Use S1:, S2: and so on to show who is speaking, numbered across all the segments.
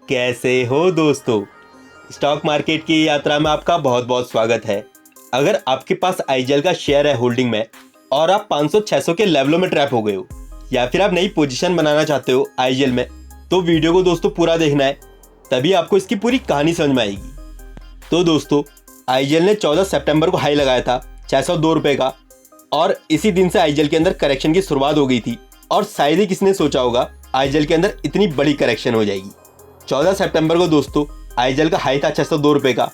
S1: कैसे हो दोस्तों। स्टॉक मार्केट की यात्रा में आपका बहुत बहुत स्वागत है। अगर आपके पास आईजीएल का शेयर है होल्डिंग में और आप 500-600 के लेवलों में ट्रैप हो गए हो या फिर आप नई पोजीशन बनाना चाहते हो आईजीएल में, तो वीडियो को दोस्तों पूरा देखना है, तभी आपको इसकी पूरी कहानी समझ में आएगी। तो दोस्तों, आईजीएल ने 14 सितंबर को हाई लगाया था 602 रुपये का, और इसी दिन से आईजीएल के अंदर करेक्शन की शुरुआत हो गई थी। और शायद ही किसने सोचा होगा आईजीएल के अंदर इतनी बड़ी करेक्शन हो जाएगी। 14 सितंबर को दोस्तों आईजीएल का हाई था 602 रुपये का,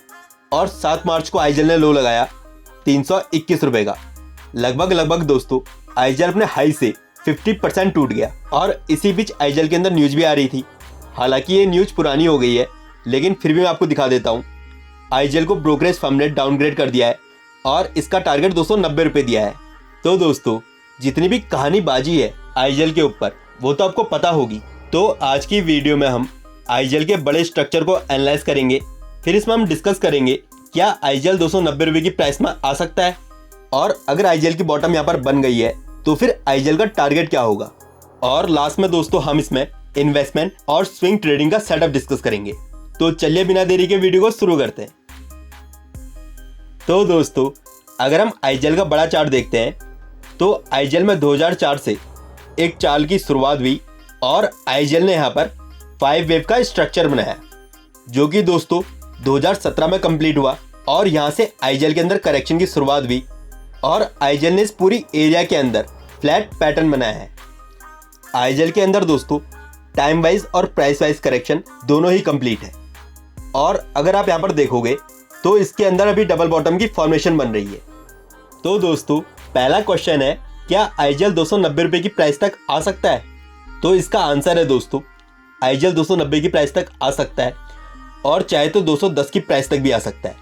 S1: और 7 मार्च को आईजीएल ने लो लगाया 321 रुपये का। लगभग दोस्तों आईजीएल अपने हाई से 50% टूट गया। और इसी बीच आईजीएल के अंदर न्यूज़ भी आ रही थी। हालांकि ये न्यूज़ पुरानी हो गई है, लेकिन फिर भी मैं आपको दिखा देता हूँ। आईजीएल को ब्रोकरेज फर्म ने डाउनग्रेड कर दिया है और इसका टारगेट 290 रुपये दिया है। तो दोस्तों, जितनी भी कहानी बाजी है आईजीएल के ऊपर वो तो आपको पता होगी। तो आज की वीडियो में हम आईजीएल के बड़े स्ट्रक्चर को एनालाइज करेंगे। फिर इसमें हम डिस्कस करेंगे क्या आईजीएल 290 रुपये की प्राइस में आ सकता है, और अगर आईजीएल की बॉटम यहाँ पर बन गई है तो फिर आईजीएल का टारगेट क्या होगा। और लास्ट में दोस्तों हम इसमें इन्वेस्टमेंट और स्विंग ट्रेडिंग का सेटअप डिस्कस करेंगे। तो चलिए बिना देरी के वीडियो को शुरू करते हैं। तो दोस्तों, अगर हम आईजीएल का बड़ा चार्ट देखते हैं तो आईजीएल में 2004 से एक चाल की शुरुआत हुई और आईजीएल ने यहाँ पर 5 वेव का स्ट्रक्चर बनाया, जो कि दोस्तों 2017 में कंप्लीट हुआ। और यहाँ से आईजीएल के अंदर करेक्शन की शुरुआत हुई और आईजीएल ने इस पूरी एरिया के अंदर फ्लैट पैटर्न बनाया है। आईजीएल के अंदर दोस्तों टाइम वाइज और प्राइस वाइज करेक्शन दोनों ही कंप्लीट है। और अगर आप यहाँ पर देखोगे तो इसके अंदर अभी डबल बॉटम की फॉर्मेशन बन रही है। तो दोस्तों, पहला क्वेश्चन है, क्या आईजीएल 290 रुपये की प्राइस तक आ सकता है? तो इसका आंसर है दोस्तों, आईजीएल 290 की प्राइस तक आ सकता है, और चाहे तो 210 की प्राइस तक भी आ सकता है।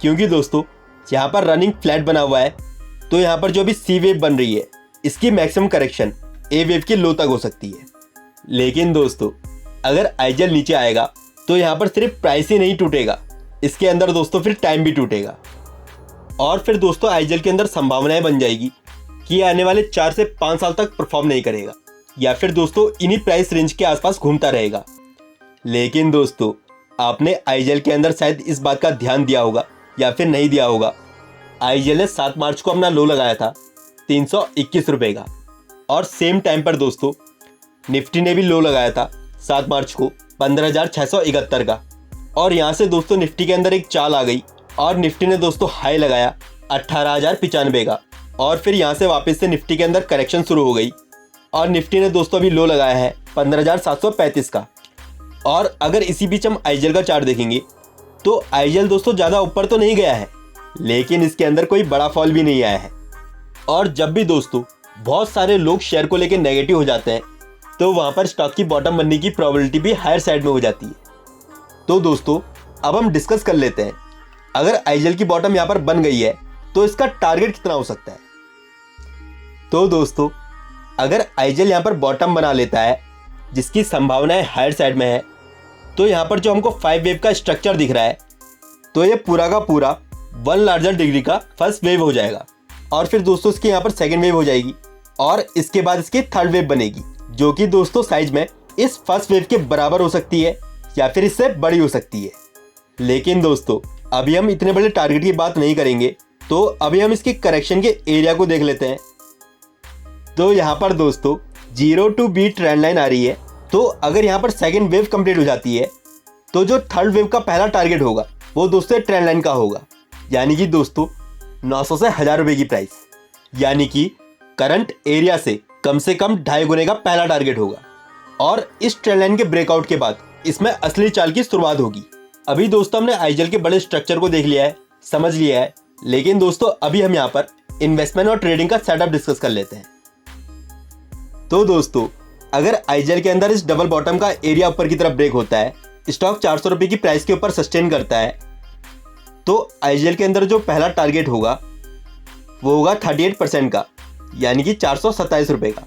S1: क्योंकि दोस्तों यहाँ पर रनिंग फ्लैट बना हुआ है, तो यहाँ पर जो भी सी वेव बन रही है इसकी मैक्सिमम करेक्शन ए वेव की लो तक हो सकती है। लेकिन दोस्तों, अगर आईजीएल नीचे आएगा तो यहाँ पर सिर्फ प्राइस ही नहीं टूटेगा, इसके अंदर दोस्तों फिर टाइम भी टूटेगा। और फिर दोस्तों आईजीएल के अंदर संभावनाएं बन जाएगी कि आने वाले 4 से 5 साल तक परफॉर्म नहीं करेगा, या फिर दोस्तों इन्हीं प्राइस रेंज के आसपास घूमता रहेगा। लेकिन दोस्तों, आपने आईजीएल के अंदर शायद इस बात का ध्यान दिया होगा या फिर नहीं दिया होगा, आईजीएल ने 7 मार्च को अपना लो लगाया था 321 रुपये का, और सेम टाइम पर दोस्तों निफ्टी ने भी लो लगाया था 7 मार्च को 15,671 का। और यहाँ से दोस्तों निफ्टी के अंदर एक चाल आ गई और निफ्टी ने दोस्तों हाई लगाया 18,095 का, और फिर यहाँ से वापस से निफ्टी के अंदर करेक्शन शुरू हो गई और निफ्टी ने दोस्तों अभी लो लगाया है 15,735 का। और अगर इसी बीच हम आईजीएल का चार्ट देखेंगे तो आईजीएल दोस्तों ज़्यादा ऊपर तो नहीं गया है, लेकिन इसके अंदर कोई बड़ा फॉल भी नहीं आया है। और जब भी दोस्तों बहुत सारे लोग शेयर को लेकर नेगेटिव हो जाते हैं तो वहाँ पर स्टॉक की बॉटम बनने की प्रोबेबिलिटी भी हायर साइड में हो जाती है। तो दोस्तों अब हम डिस्कस कर लेते हैं, अगर आईजीएल की बॉटम यहाँ पर बन गई है तो इसका टारगेट कितना हो सकता है। तो दोस्तों, अगर आईजीएल यहाँ पर बॉटम बना लेता है, जिसकी संभावनाएं हायर साइड में है, तो यहाँ पर जो हमको 5 वेव का स्ट्रक्चर दिख रहा है, तो ये पूरा का पूरा 1 लार्जर डिग्री का फर्स्ट वेव हो जाएगा। और फिर दोस्तों इसकी यहाँ पर सेकेंड वेव हो जाएगी, और इसके बाद इसकी थर्ड वेव बनेगी, जो कि दोस्तों साइज में इस फर्स्ट वेव के बराबर हो सकती है या फिर इससे बड़ी हो सकती है। लेकिन दोस्तों अभी हम इतने बड़े टारगेट की बात नहीं करेंगे, तो अभी हम इसके करेक्शन के एरिया को देख लेते हैं। तो यहाँ पर दोस्तों 0 to B ट्रेंड लाइन आ रही है। तो अगर यहाँ पर सेकेंड वेव कंप्लीट हो जाती है तो जो थर्ड वेव का पहला टारगेट होगा वो दोस्तों ट्रेंड लाइन का होगा, यानी कि दोस्तों 900 से 1000 रुपये की प्राइस, यानी कि करंट एरिया से कम 2.5 गुने का पहला टारगेट होगा। और इस ट्रेंड लाइन के ब्रेकआउट के बाद इसमें असली चाल की शुरुआत होगी। अभी दोस्तों हमने आईजीएल के बड़े स्ट्रक्चर को देख लिया है, समझ लिया है, लेकिन दोस्तों अभी हम यहाँ पर इन्वेस्टमेंट और ट्रेडिंग का सेटअप डिस्कस कर लेते हैं। तो दोस्तों, अगर आईजीएल के अंदर इस डबल बॉटम का एरिया ऊपर की तरफ ब्रेक होता है, स्टॉक 400 रुपये की प्राइस के ऊपर सस्टेन करता है, तो आईजीएल के अंदर जो पहला टारगेट होगा वो होगा 38% का, यानी कि 427 रुपये का।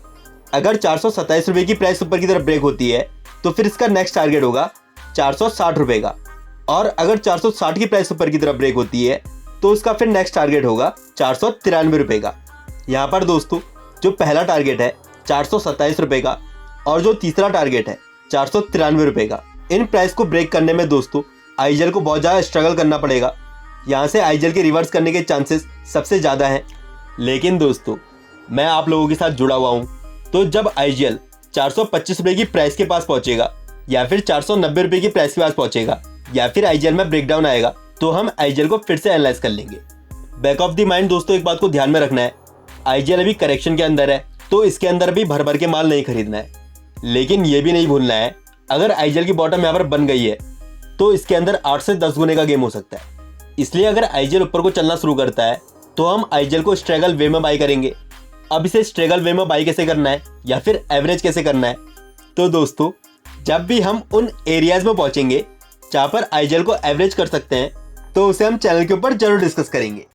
S1: अगर 427 रुपये की प्राइस ऊपर की तरफ ब्रेक होती है तो फिर इसका नेक्स्ट टारगेट होगा 460 रुपये का। और अगर 460 की प्राइस ऊपर की तरफ ब्रेक होती है तो इसका फिर नेक्स्ट टारगेट होगा 493 रुपये का। यहाँ पर दोस्तों जो पहला टारगेट है 427 रुपये का, और जो तीसरा टारगेट है 493 का। इन प्राइस को ब्रेक करने में दोस्तों आईजेल को बहुत ज़्यादा स्ट्रगल करना पड़ेगा। यहाँ से आईजेल के रिवर्स करने के चांसेस सबसे ज़्यादा हैं। लेकिन दोस्तों मैं आप लोगों के साथ जुड़ा हुआ हूँ, तो जब आईजेल 425 रुपये की प्राइस के पास पहुँचेगा या फिर 490 रुपये की प्राइस के पास पहुँचेगा या फिर आईजेल में ब्रेकडाउन आएगा, तो हम आईजेल को फिर से एनालाइज कर लेंगे। बैक ऑफ द माइंड दोस्तों एक बात को ध्यान में रखना है, आईजेल अभी करेक्शन के अंदर है, तो इसके अंदर भी भर भर के माल नहीं खरीदना है। लेकिन ये भी नहीं भूलना है, अगर आईजेल की बॉटम यहाँ पर बन गई है तो इसके अंदर 8 से 10 गुने का गेम हो सकता है। इसलिए अगर आईजेल ऊपर को चलना शुरू करता है तो हम आईजेल को स्ट्रगल वे में बाई करेंगे। अब इसे स्ट्रगल वे में बाई कैसे करना है या फिर एवरेज कैसे करना है, तो दोस्तों जब भी हम उन एरियाज में पहुंचेंगे जहां पर आईजेल को एवरेज कर सकते हैं, तो उसे हम चैनल के ऊपर जरूर डिस्कस करेंगे।